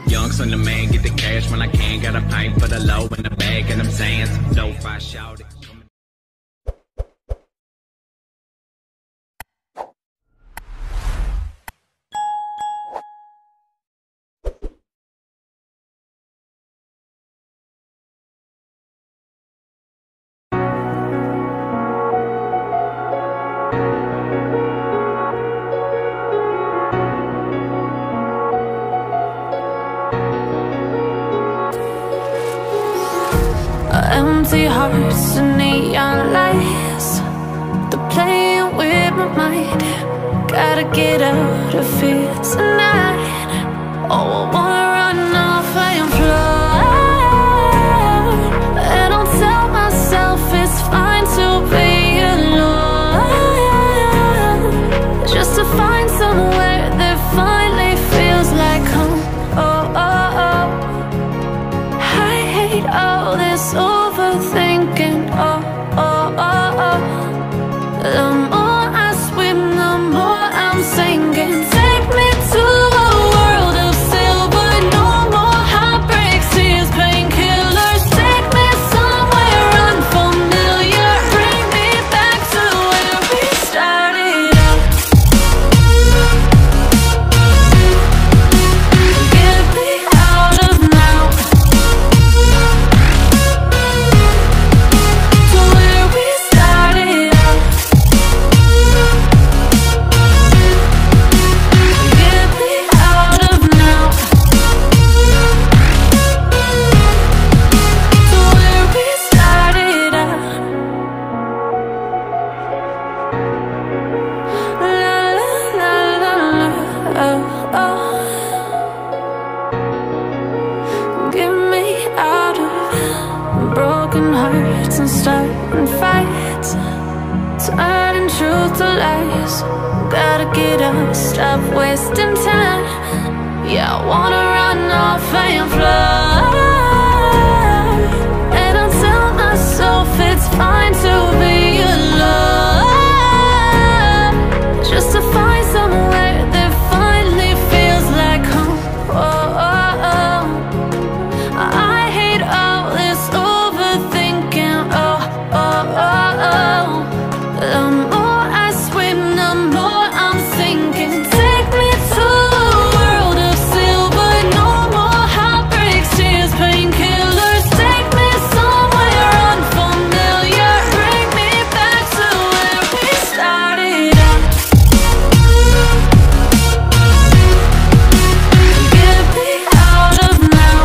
Young son the man, get the cash when I can. Got a pint for the low in the bag, and I'm saying some dope. I shout it. Empty hearts and neon lights, they're playing with my mind. Gotta get out of here tonight. Oh, I wanna run off and fly, and I'll tell myself it's fine to be alone, just to find somewhere that finally feels like home. Oh, oh, oh. I hate all this overthinking, oh, oh, oh, oh. The more I swim, the more I'm sinking. Take me to a world of silver, no more heartbreaks, tears, painkillers. Take me somewhere unfamiliar, bring me back to where we started out. Get me out of now. And starting fights, turning truth to lies. Gotta get up, stop wasting time. Yeah, I wanna run off and fly, and I'll tell myself it's fine to be alone, just to find somewhere that finally feels like home. Oh, oh, oh. I hate all this overthinking. Oh, oh, oh, oh. The more I swim, the more I'm sinking. Take me to a world of silver, no more heartbreaks, tears, painkillers. Take me somewhere unfamiliar, bring me back to where we started out. Get me out of now.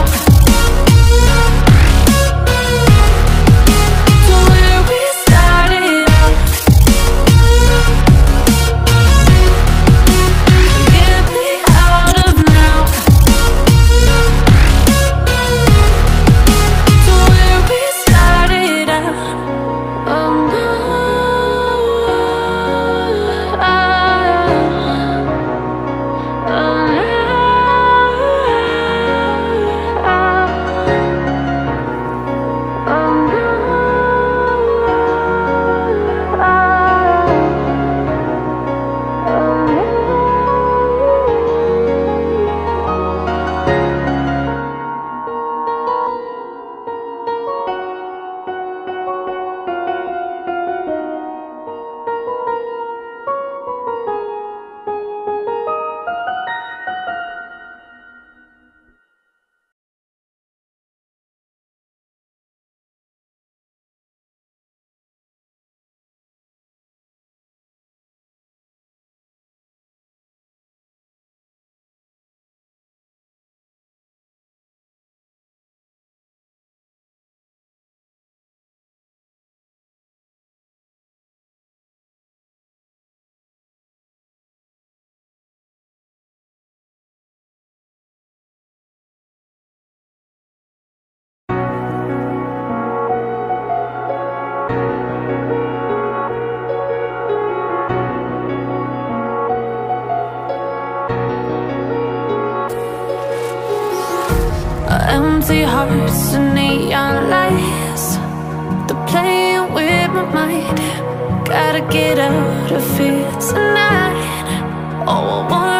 Empty hearts and neon lights, they're playing with my mind. Gotta get out of here tonight. Oh, I wanna